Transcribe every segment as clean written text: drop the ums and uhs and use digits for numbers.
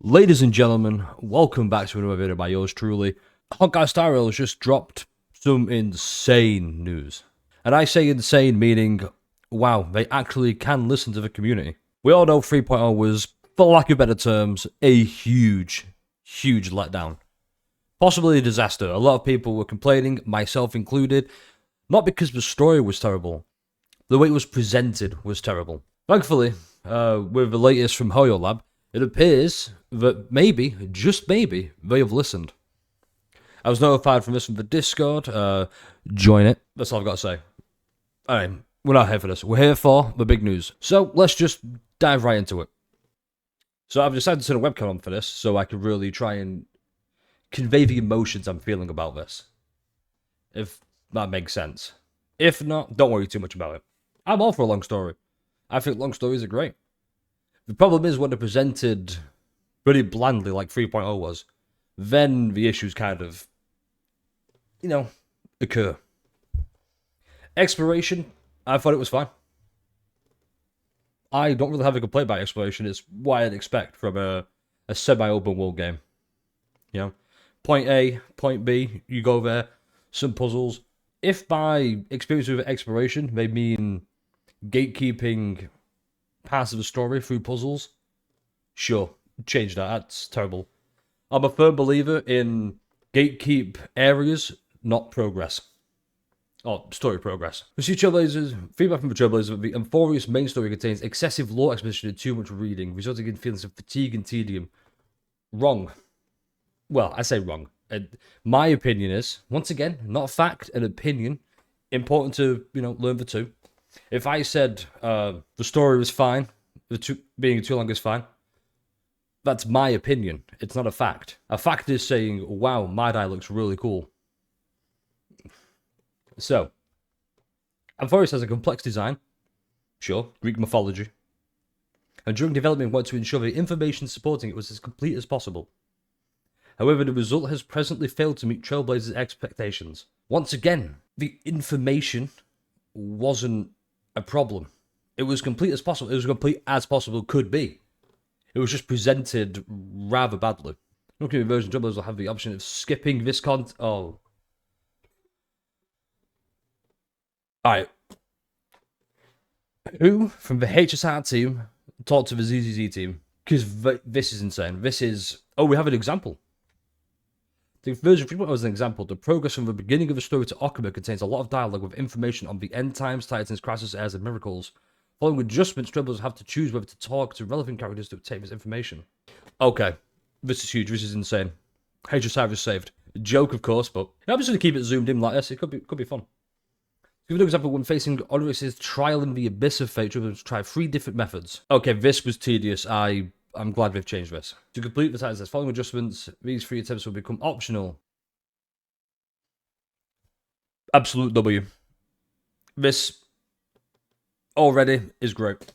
Ladies and gentlemen, welcome back to another video by yours truly. Honkai Star Rail has just dropped some insane news. And I say insane meaning, wow, they actually can listen to the community. We all know 3.0 was, for lack of better terms, a huge letdown. Possibly a disaster. A lot of people were complaining, myself included, not because the story was terrible. The way it was presented was terrible. Thankfully, with the latest from Hoyo Lab, it appears that maybe, just maybe, they have listened. I was notified from this from the Discord. Join it. That's all I've got to say. Alright, we're not here for this. We're here for the big news. So, let's just dive right into it. So, I've decided to turn a webcam on for this, so I can really try and convey the emotions I'm feeling about this. If that makes sense. If not, don't worry too much about it. I'm all for a long story. I think long stories are great. The problem is when they're presented pretty blandly like 3.0 was, then the issues kind of, occur. Exploration, I thought it was fine. I don't really have a complaint about exploration. It's what I'd expect from a semi-open world game. Point A, point B, you go there, some puzzles. If by experience with exploration they mean gatekeeping parts of the story through puzzles, sure, change that. That's terrible. I'm a firm believer in gatekeep areas, not progress. Or story progress. We see Trailblazers, feedback from the Trailblazers, the Amphorius main story contains excessive lore exposition and too much reading, resulting in feelings of fatigue and tedium. Wrong. Well, I say wrong. My opinion is, once again, not a fact, an opinion. Important to, learn the two. If I said the story was fine, being too long is fine, that's my opinion. It's not a fact. A fact is saying, wow, my die looks really cool. So, Amphorius has a complex design, sure, Greek mythology, and during development we want to ensure the information supporting it was as complete as possible. However, the result has presently failed to meet Trailblazers' expectations. Once again, the information wasn't a problem. It was complete as possible. It was complete as possible could be. It was just presented rather badly. Looking at version Trailblazers will have the option of skipping this content. Oh. Alright. Who from the HSR team talked to the ZZZ team? Because this is insane. This is... Oh, we have an example. The version 3.0 was an example. The progress from the beginning of the story to Okuma contains a lot of dialogue with information on the end times, titans, crisis, airs, and miracles. Following adjustments, Trailblazers have to choose whether to talk to relevant characters to obtain this information. Okay, this is huge. This is insane. HSR is saved. Joke, of course, but I'm just going to keep it zoomed in like this. It could be fun. Give an example when facing Oryx's trial in the abyss of fate, Trailblazers try 3 different methods. Okay, this was tedious. I'm glad they've changed this. To complete the title test, following adjustments, these 3 attempts will become optional. Absolute W. This already is great.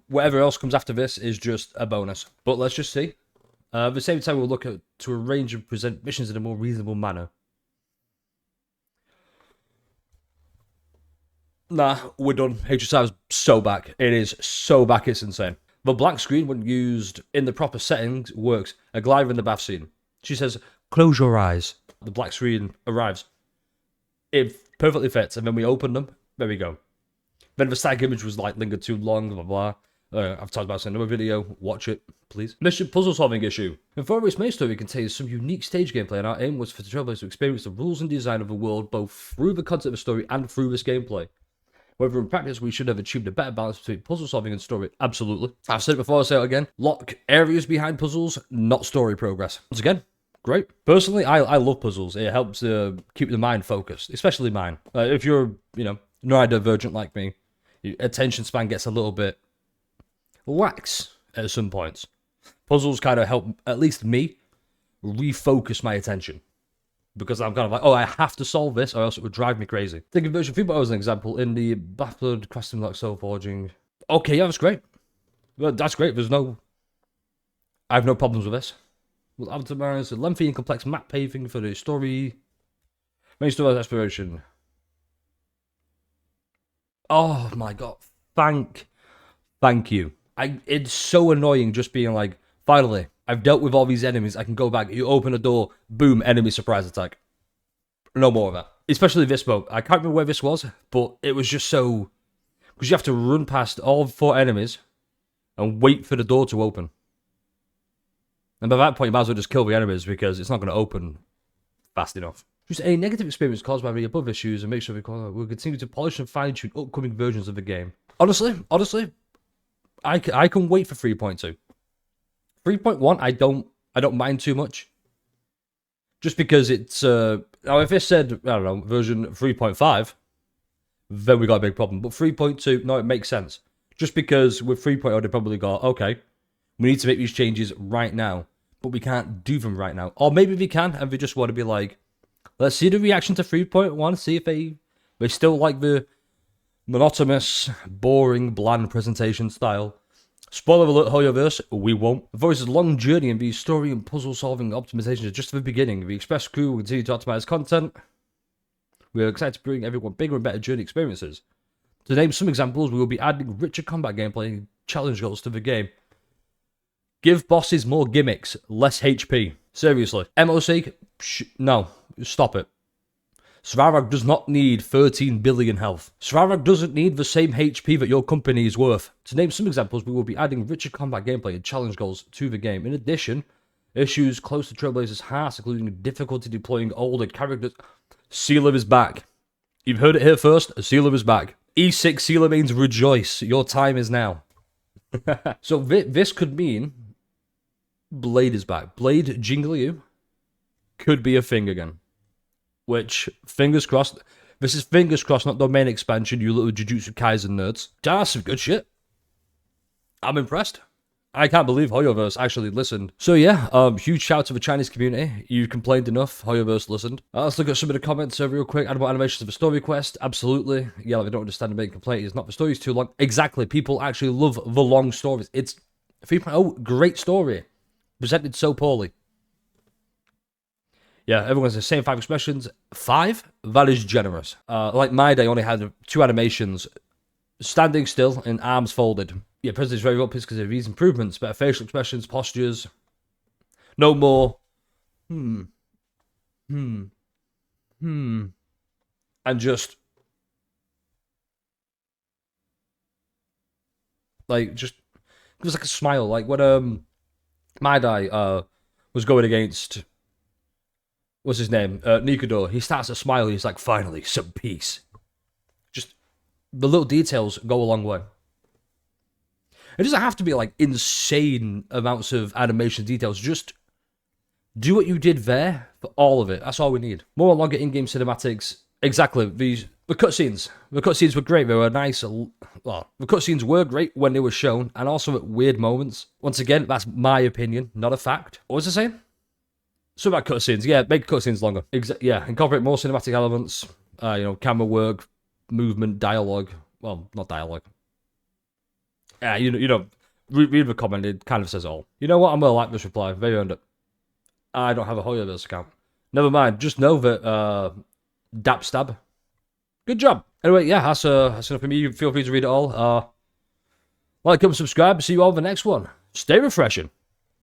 Whatever else comes after this is just a bonus. But let's just see. At the same time, we'll look to arrange and present missions in a more reasonable manner. Nah, we're done. HSI is so back. It is so back, it's insane. The black screen, when used in the proper settings, works. A glider in the bath scene. She says, close your eyes. The black screen arrives. It perfectly fits. And then we open them. There we go. Then the static image was like lingered too long, blah, blah. I've talked about this in another video. Watch it, please. Mission puzzle solving issue. Amphorius main story contains some unique stage gameplay, and our aim was for the Trailblazers to experience the rules and design of the world both through the content of the story and through this gameplay. However, in practice, we should have achieved a better balance between puzzle solving and story. Absolutely. I've said it before, I'll say it again. Lock areas behind puzzles, not story progress. Once again, great. Personally, I love puzzles. It helps keep the mind focused, especially mine. If you're, neurodivergent like me, your attention span gets a little bit lax at some points. Puzzles kind of help, at least me, refocus my attention. Because I'm kind of like, oh, I have to solve this or else it would drive me crazy. Thinking version 3.0 as an example, in the Baffled Custom like Soul Forging. Okay, yeah, that's great. Well, that's great. I have no problems with this. We'll optimize the lengthy and complex map paving for the story. Main story exploration. Oh my god. Thank you. It's so annoying just being like, finally, I've dealt with all these enemies. I can go back. You open a door, boom, enemy surprise attack. No more of that. Especially this mode. I can't remember where this was, but it was just so... Because you have to run past all 4 enemies and wait for the door to open. And by that point, you might as well just kill the enemies because it's not going to open fast enough. Just a negative experience caused by the above issues and make sure we'll continue to polish and fine-tune upcoming versions of the game. Honestly, I can wait for 3.2. 3.1, I don't mind too much. Just because it's... now, if it said, I don't know, version 3.5... then we got a big problem. But 3.2, no, it makes sense. Just because with 3.0, they probably got, okay, we need to make these changes right now, but we can't do them right now. Or maybe we can, and they just want to be like, let's see the reaction to 3.1, see if they still like the monotonous, boring, bland presentation style. Spoiler alert, Hoyoverse, we won't. The voice's long journey in the story and puzzle-solving optimizations is just the beginning. The Express crew will continue to optimize content. We are excited to bring everyone bigger and better journey experiences. To name some examples, we will be adding richer combat gameplay and challenge goals to the game. Give bosses more gimmicks, less HP. Seriously. MOC? No. Stop it. Svarog does not need 13 billion health. Svarog doesn't need the same HP that your company is worth. To name some examples, we will be adding richer combat gameplay and challenge goals to the game. In addition, issues close to Trailblazer's heart, including difficulty deploying older characters. Sealer is back. You've heard it here first. Sealer is back. E6 Sealer means rejoice. Your time is now. So this could mean Blade is back. Blade Jingliu could be a thing again. Which, fingers crossed. This is fingers crossed, not the main expansion, you little Jujutsu Kaisen nerds. That's some good shit. I'm impressed. I can't believe Hoyoverse actually listened. So yeah, huge shout out to the Chinese community. You complained enough, Hoyoverse listened. Let's look at some of the comments real quick. Add more animations of the story quest. Absolutely. Yeah, like I don't understand the main complaint. It's not the story's too long. Exactly. People actually love the long stories. It's 3.0, great story. Presented so poorly. Yeah, everyone's the same 5 expressions. 5? That is generous. Like my day only had 2 animations. Standing still and arms folded. Yeah, President's very up because of these improvements. Better facial expressions, postures. No more. And just. Like, just. It was like a smile. Like when my guy was going against. What's his name? Nikador. He starts to smile. He's like, finally, some peace. Just. The little details go a long way. It doesn't have to be like insane amounts of animation details. Just do what you did there for all of it. That's all we need. More and longer in-game cinematics. Exactly. The cutscenes. The cutscenes were great. They were nice. Well, the cutscenes were great when they were shown, and also at weird moments. Once again, that's my opinion, not a fact. What was I saying? So about cutscenes. Yeah, make cutscenes longer. Yeah, incorporate more cinematic elements. Camera work, movement, dialogue. Well, not dialogue. Read the comment, it kind of says it all. You know what, I'm gonna like this reply, they earned it. I don't have a Hoyoverse account. Never mind, just know that, Dapstab. Good job. Anyway, yeah, that's enough for me. Feel free to read it all. Like, comment, subscribe, see you all in the next one. Stay refreshing.